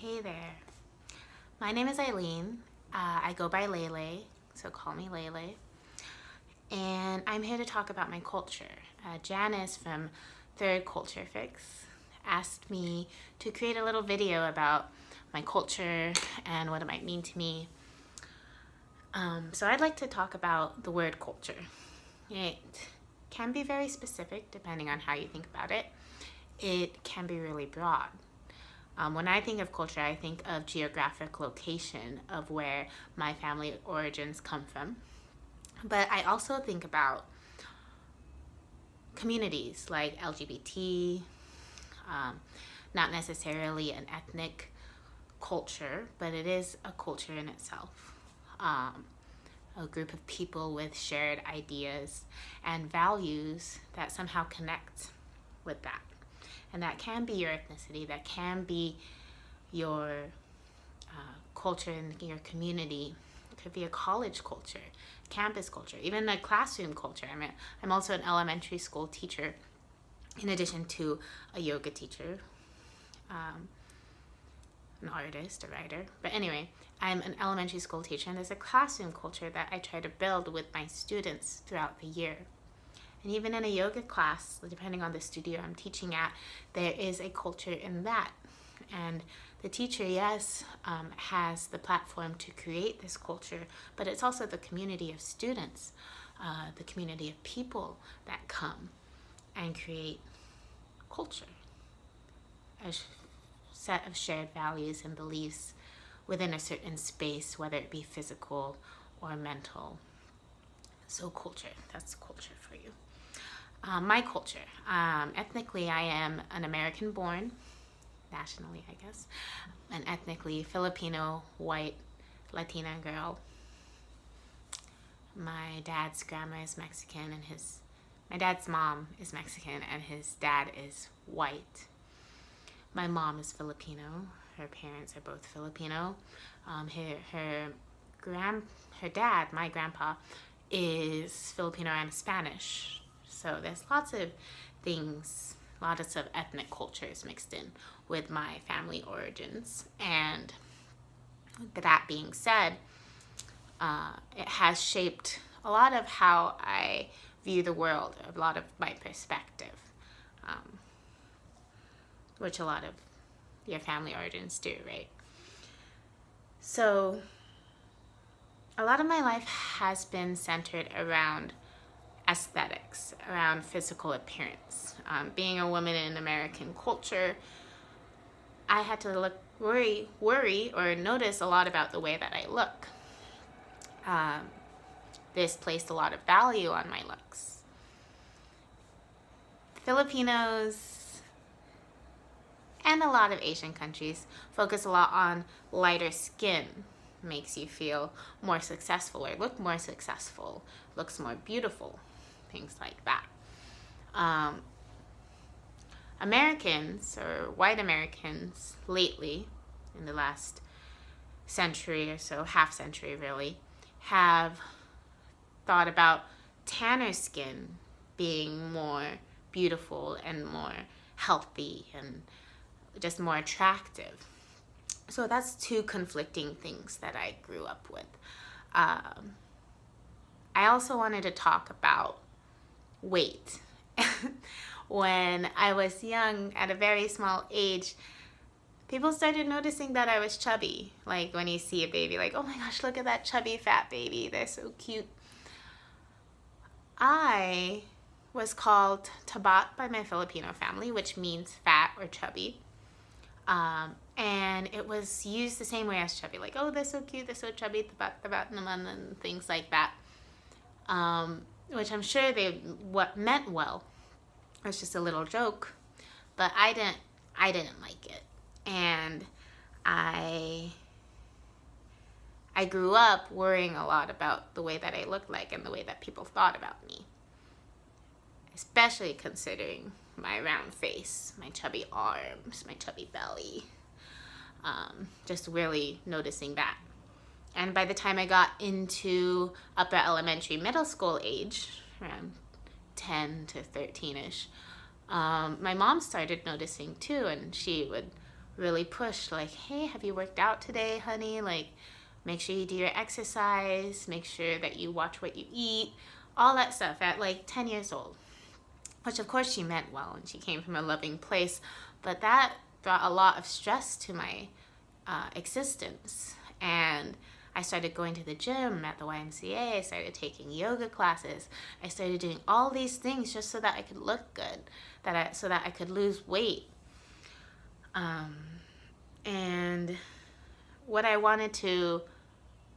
Hey there. My name is Eileen. I go by Lele, so call me Lele. And I'm here to talk about my culture. Janice from Third Culture Fix asked me to create a little video about my culture and what it might mean to me. So I'd like to talk about the word culture. It can be very specific depending on how you think about it. It can be really broad. When I think of culture, I think of geographic location of where my family origins come from. But I also think about communities like LGBT, not necessarily an ethnic culture, but it is a culture in itself. A group of people with shared ideas and values that somehow connect with that. And that can be your ethnicity, that can be your culture in your community. It could be a college culture, campus culture, even a classroom culture. I'm also an elementary school teacher, in addition to a yoga teacher, an artist, a writer. But anyway, I'm an elementary school teacher, and there's a classroom culture that I try to build with my students throughout the year. And even in a yoga class, depending on the studio I'm teaching at, there is a culture in that. And the teacher, yes, has the platform to create this culture, but it's also the community of students, the community of people that come and create culture, a set of shared values and beliefs within a certain space, whether it be physical or mental. So culture, that's culture for you. My culture. Ethnically, I am an American-born, nationally, I guess, an ethnically Filipino, white, Latina girl. My dad's grandma is Mexican, and my dad's mom is Mexican, and his dad is white. My mom is Filipino. Her parents are both Filipino. Her dad, my grandpa, is Filipino and Spanish. So there's lots of things, lots of ethnic cultures mixed in with my family origins. And that being said, it has shaped a lot of how I view the world, a lot of my perspective, which a lot of your family origins do, right? So a lot of my life has been centered around aesthetics, around physical appearance. Being a woman in American culture, I had to worry or notice a lot about the way that I look. This placed a lot of value on my looks. Filipinos and a lot of Asian countries focus a lot on lighter skin. Makes you feel more successful or look more successful, looks more beautiful, things like that. Americans, or white Americans, lately, in the last century or so, half century really, have thought about tanner skin being more beautiful and more healthy and just more attractive. So that's two conflicting things that I grew up with. I also wanted to talk about weight. When I was young, at a very small age, people started noticing that I was chubby. Like when you see a baby, like, oh my gosh, look at that chubby fat baby. They're so cute. I was called tabat by my Filipino family, which means fat or chubby. And it was used the same way as chubby, like, oh, they're so cute, they're so chubby, tabat naman, and things like that. Which I'm sure what meant well. It was just a little joke, but I didn't like it. And I grew up worrying a lot about the way that I looked like and the way that people thought about me. Especially considering my round face, my chubby arms, my chubby belly. Just really noticing that. And by the time I got into upper elementary, middle school age, around 10 to 13-ish, my mom started noticing too, and she would really push, like, hey, have you worked out today, honey? Like, make sure you do your exercise, make sure that you watch what you eat, all that stuff at like 10 years old. Which of course she meant well and she came from a loving place, but that brought a lot of stress to my existence. And I started going to the gym at the YMCA, I started taking yoga classes, I started doing all these things just so that I could look good, so that I could lose weight. And what I wanted to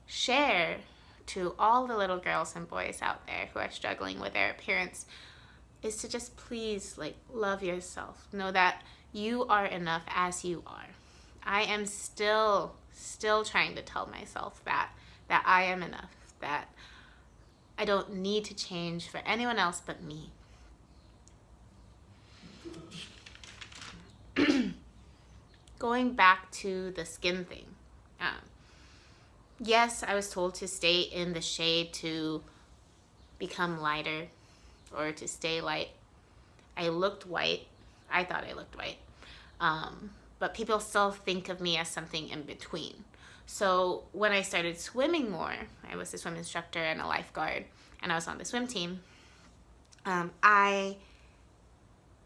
share to all the little girls and boys out there who are struggling with their appearance is to just please, like, love yourself. Know that you are enough as you are. I am still trying to tell myself that I am enough, that I don't need to change for anyone else but me. Going back to the skin thing. Yes, I was told to stay in the shade to become lighter or to stay light. I looked white. I thought I looked white. But people still think of me as something in between. So when I started swimming more, I was a swim instructor and a lifeguard, and I was on the swim team, I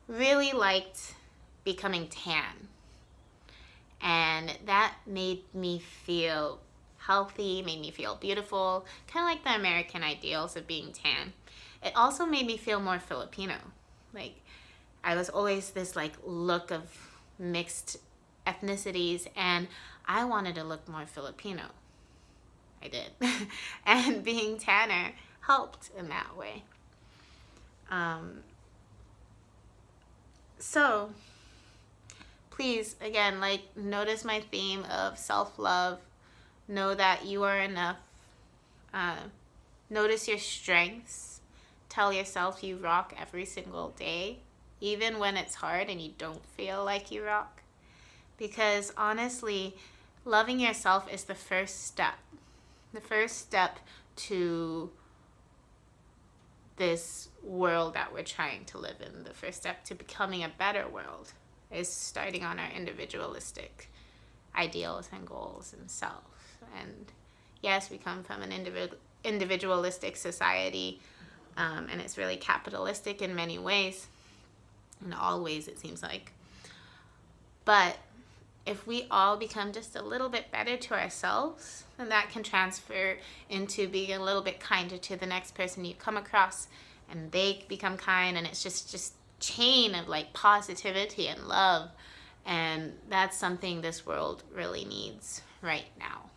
really liked becoming tan. And that made me feel healthy, made me feel beautiful, kind of like the American ideals of being tan. It also made me feel more Filipino. Like, I was always this like look of mixed ethnicities, and I wanted to look more Filipino. I did. And being tanner helped in that way. So please, again, like, notice my theme of self-love. Know that you are enough. Notice your strengths. Tell yourself you rock every single day, even when it's hard and you don't feel like you rock. Because honestly, loving yourself is the first step. The first step to this world that we're trying to live in. The first step to becoming a better world is starting on our individualistic ideals and goals and self. And yes, we come from an individualistic society, and it's really capitalistic in many ways. In all ways, it seems like. But if we all become just a little bit better to ourselves, then that can transfer into being a little bit kinder to the next person you come across, and they become kind, and it's just chain of like positivity and love. And that's something this world really needs right now.